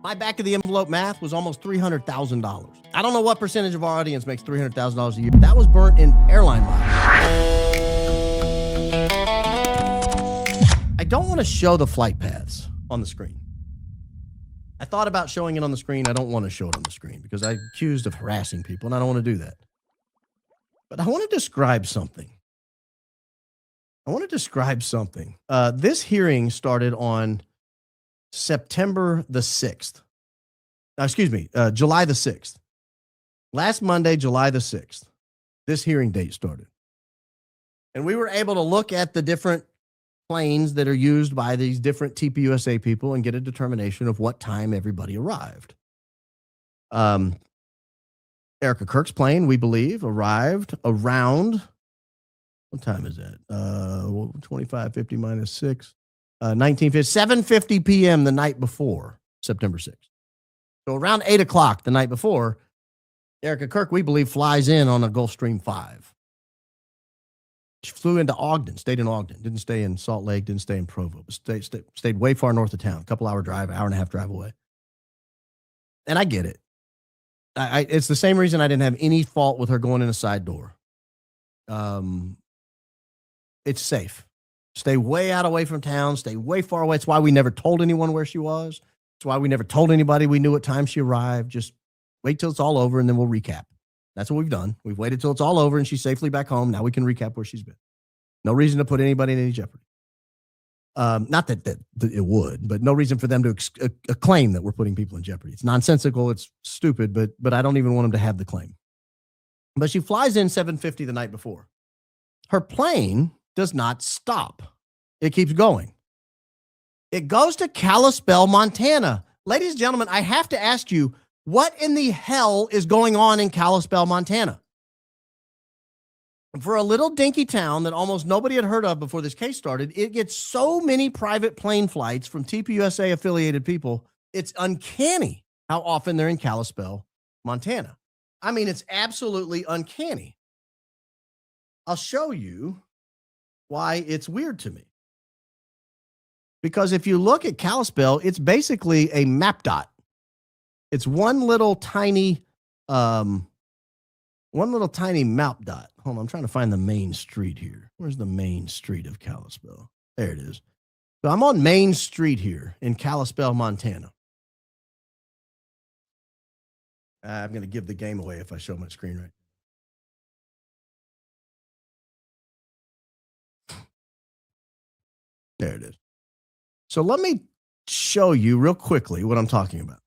My back of the envelope math was almost $300,000. I don't know what percentage of our audience makes $300,000 a year. That was burnt in airline miles. I don't want to show the flight paths on the screen. I thought about showing it on the screen. I don't want to show it on the screen because I'm accused of harassing people, and I don't want to do that. But I want to describe something. This hearing started on September the 6th. July the 6th. Last Monday, July the 6th, this hearing date started. And we were able to look at the different planes that are used by these different TPUSA people and get a determination of what time everybody arrived. Erika Kirk's plane, we believe, arrived around, what time is that? 2550 minus 6, 1950, 7:50 p.m. the night before, September 6th. So around 8 o'clock the night before, Erika Kirk, we believe, flies in on a Gulfstream 5. She flew into Ogden, stayed in Ogden, didn't stay in Salt Lake, didn't stay in Provo, but stayed way far north of town, a couple-hour drive, hour and a half drive away. And I get it. It's the same reason I didn't have any fault with her going in a side door. It's safe. Stay way out away from town, stay way far away. It's why we never told anyone where she was. It's why we never told anybody we knew what time she arrived. Just wait till it's all over, and then we'll recap. That's what we've done. We've waited till it's all over, and she's safely back home. Now we can recap where she's been. No reason to put anybody in any jeopardy. Not that it would, but no reason for them to claim that we're putting people in jeopardy. It's nonsensical. It's stupid, but I don't even want them to have the claim. But she flies in 7:50 the night before. Her plane does not stop. It keeps going. It goes to Kalispell, Montana. Ladies and gentlemen, I have to ask you, what in the hell is going on in Kalispell, Montana? For a little dinky town that almost nobody had heard of before this case started, it gets so many private plane flights from TPUSA affiliated people. It's uncanny how often they're in Kalispell, Montana. I mean, it's absolutely uncanny. I'll show you why it's weird to me. Because if you look at Kalispell, it's basically a map dot. It's one little tiny map dot. Hold on, I'm trying to find the main street here. Where's the main street of Kalispell? There it is. So I'm on Main Street here in Kalispell, Montana. I'm going to give the game away if I show my screen right. There it is. So let me show you real quickly what I'm talking about.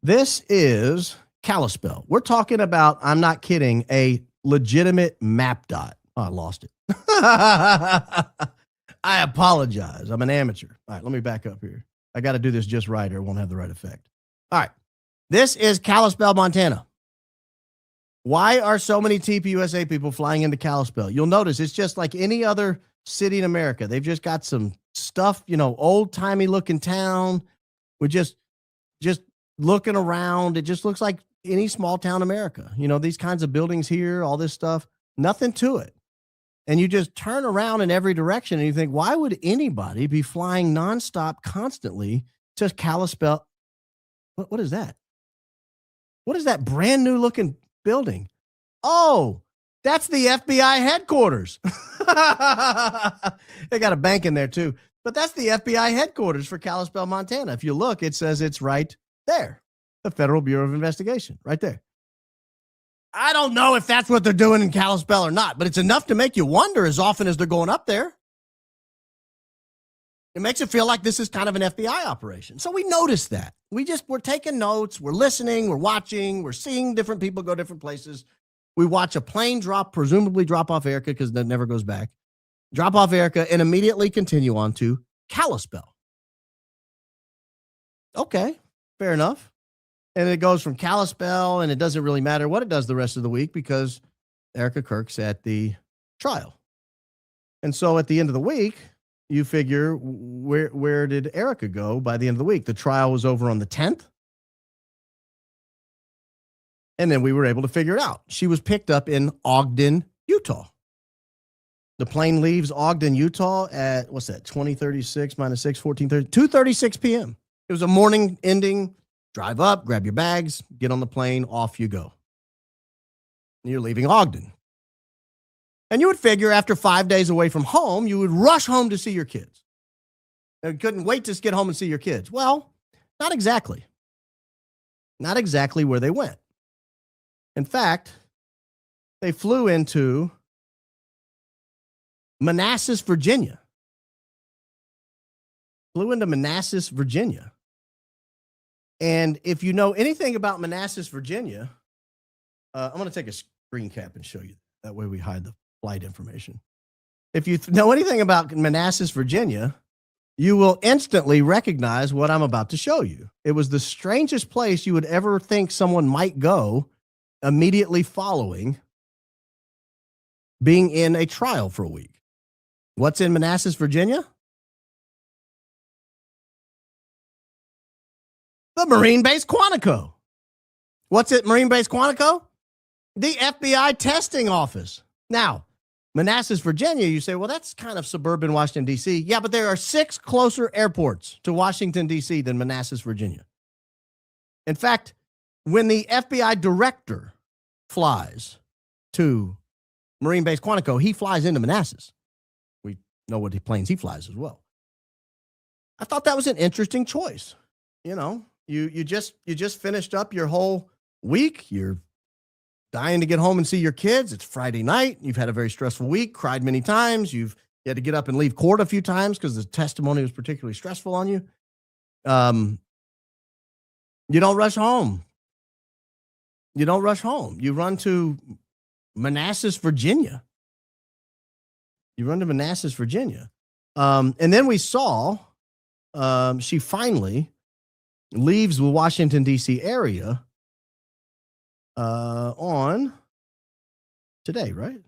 This is Kalispell. We're talking about, I'm not kidding, a legitimate map dot. Oh, I lost it. I apologize. I'm an amateur. All right, let me back up here. I got to do this just right or it won't have the right effect. All right. This is Kalispell, Montana. Why are so many TPUSA people flying into Kalispell? You'll notice it's just like any other city in America. They've just got some stuff, old-timey looking town. We're just looking around. It just looks like any small town America. These kinds of buildings here, all this stuff, nothing to it. And you just turn around in every direction and you think, why would anybody be flying nonstop constantly to Kalispell? What is that? What is that brand new looking building? Oh, that's the FBI headquarters. They got a bank in there too, but that's the FBI headquarters for Kalispell, Montana. If you look, it says it's right there. The Federal Bureau of Investigation, right there. I don't know if that's what they're doing in Kalispell or not, but it's enough to make you wonder as often as they're going up there. It makes it feel like this is kind of an FBI operation. So we notice that. We're taking notes, we're listening, we're watching, we're seeing different people go different places. We watch a plane presumably drop off Erika because that never goes back. Drop off Erika and immediately continue on to Kalispell. Okay, fair enough. And it goes from Kalispell, and it doesn't really matter what it does the rest of the week because Erika Kirk's at the trial. And so at the end of the week, you figure, where did Erika go by the end of the week? The trial was over on the 10th. And then we were able to figure it out. She was picked up in Ogden, Utah. The plane leaves Ogden, Utah at, what's that, 2036 minus 6, 1430, 2:36 p.m. It was a morning ending. Drive up, grab your bags, get on the plane, off you go. You're leaving Ogden. And you would figure after 5 days away from home, you would rush home to see your kids. You couldn't wait to get home and see your kids. Well, not exactly. Not exactly where they went. In fact, they flew into Manassas, Virginia. Flew into Manassas, Virginia. And if you know anything about Manassas, Virginia, I'm going to take a screen cap and show you. That way we hide the flight information. If you know anything about Manassas, Virginia, you will instantly recognize what I'm about to show you. It was the strangest place you would ever think someone might go immediately following being in a trial for a week. What's in Manassas, Virginia? The Marine Base Quantico. What's at Marine Base Quantico? The FBI testing office. Now, Manassas, Virginia, you say, well, that's kind of suburban Washington, D.C. Yeah, but there are 6 closer airports to Washington, D.C. than Manassas, Virginia. In fact, when the FBI director flies to Marine Base Quantico, he flies into Manassas. We know what planes he flies as well. I thought that was an interesting choice. You know, you just finished up your whole week. You're dying to get home and see your kids. It's Friday night. You've had a very stressful week, cried many times. You had to get up and leave court a few times because the testimony was particularly stressful on you. You don't rush home. You don't rush home. You run to Manassas, Virginia. You run to Manassas, Virginia. And then we saw she finally leaves the Washington, D.C. area on today, right?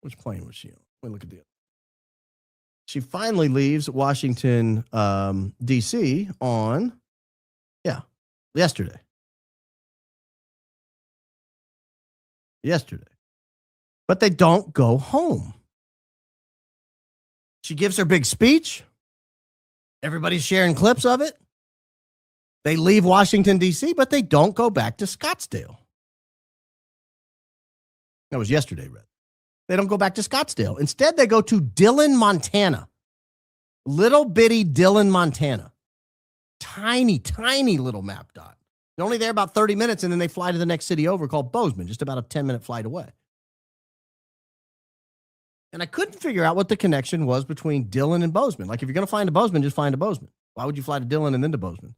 Which plane was she on? Let me look at the. She finally leaves Washington, D.C. on, yesterday. But they don't go home. She gives her big speech. Everybody's sharing clips of it. They leave Washington, D.C., but they don't go back to Scottsdale. That was yesterday, Red. They don't go back to Scottsdale. Instead, they go to Dillon, Montana. Little bitty Dillon, Montana. Tiny, tiny little map dot. They're only there about 30 minutes, and then they fly to the next city over called Bozeman, just about a 10-minute flight away. And I couldn't figure out what the connection was between Dillon and Bozeman. Like, if you're going to fly to Bozeman, just fly to Bozeman. Why would you fly to Dillon and then to Bozeman?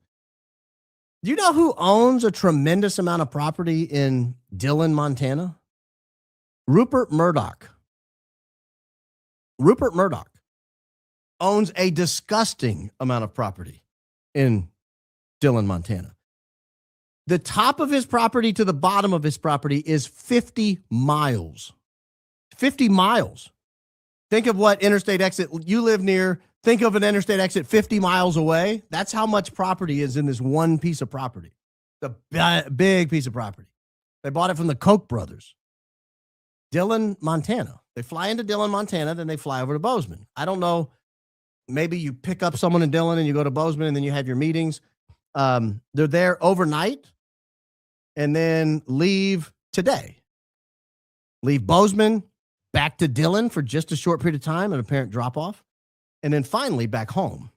Do you know who owns a tremendous amount of property in Dillon, Montana? Rupert Murdoch. Rupert Murdoch owns a disgusting amount of property in Dillon, Montana. The top of his property to the bottom of his property is 50 miles. 50 miles. Think of what interstate exit you live near. Think of an interstate exit 50 miles away. That's how much property is in this one piece of property. The big piece of property. They bought it from the Koch brothers. Dillon, Montana. They fly into Dillon, Montana, then they fly over to Bozeman. I don't know. Maybe you pick up someone in Dillon and you go to Bozeman and then you have your meetings. They're there overnight and then leave today. Leave Bozeman, back to Dillon for just a short period of time, an apparent drop-off, and then finally back home.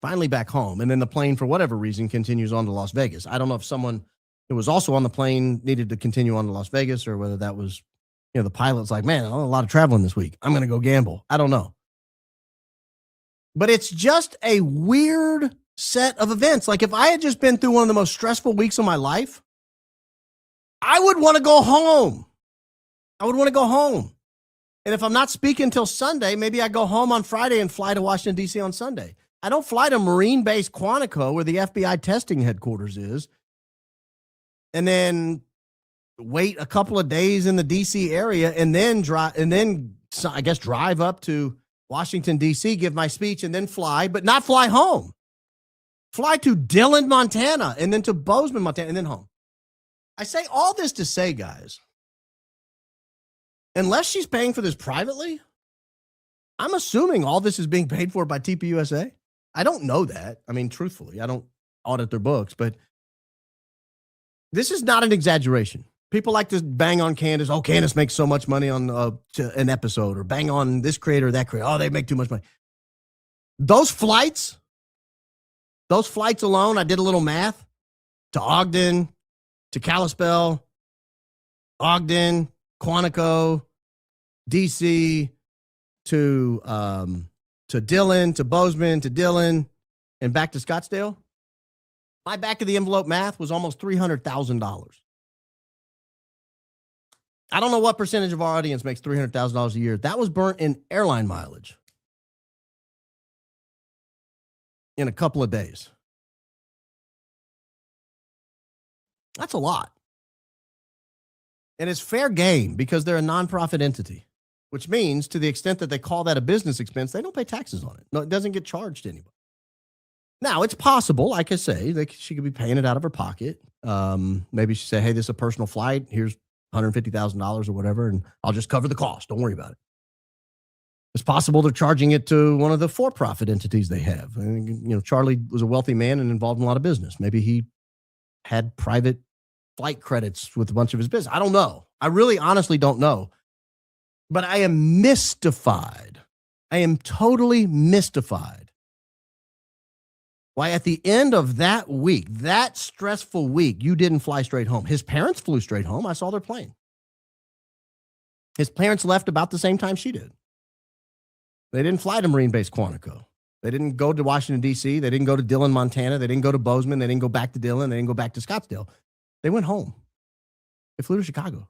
And then the plane, for whatever reason, continues on to Las Vegas. I don't know if someone who was also on the plane needed to continue on to Las Vegas or whether that was, the pilot's like, man, a lot of traveling this week. I'm going to go gamble. I don't know. But it's just a weird set of events. Like, if I had just been through one of the most stressful weeks of my life, I would want to go home. And if I'm not speaking until Sunday, maybe I go home on Friday and fly to Washington, D.C. on Sunday. I don't fly to Marine Base Quantico, where the FBI testing headquarters is, and then wait a couple of days in the D.C. area and then drive up to Washington, D.C., give my speech, and then fly, but not fly home. Fly to Dillon, Montana, and then to Bozeman, Montana, and then home. I say all this to say, guys, Unless she's paying for this privately, I'm assuming all this is being paid for by TPUSA. I don't know that. I mean, truthfully, I don't audit their books, but this is not an exaggeration. People like to bang on Candace. Oh, Candace makes so much money on an episode, or bang on this creator or that creator. Oh, they make too much money. Those flights alone, I did a little math, to Ogden, to Kalispell, Ogden, Quantico, DC, to Dillon, to Bozeman, to Dillon, and back to Scottsdale. My back of the envelope math was almost $300,000. I don't know what percentage of our audience makes $300,000 a year. That was burnt in airline mileage in a couple of days. That's a lot. And it's fair game because they're a nonprofit entity, which means to the extent that they call that a business expense, they don't pay taxes on it. No, it doesn't get charged to anybody. Now, it's possible, like I say, she could be paying it out of her pocket. Maybe she say, hey, this is a personal flight. Here's $150,000 or whatever, and I'll just cover the cost. Don't worry about it. It's possible they're charging it to one of the for-profit entities they have. I mean, Charlie was a wealthy man and involved in a lot of business. Maybe he had private flight credits with a bunch of his business. I don't know. I really honestly don't know. But I am mystified. I am totally mystified why at the end of that week, that stressful week, you didn't fly straight home. His parents flew straight home. I saw their plane. His parents left about the same time she did. They didn't fly to Marine Base Quantico. They didn't go to Washington, D.C. They didn't go to Dillon, Montana. They didn't go to Bozeman. They didn't go back to Dillon. They didn't go back to Scottsdale. They went home. They flew to Chicago.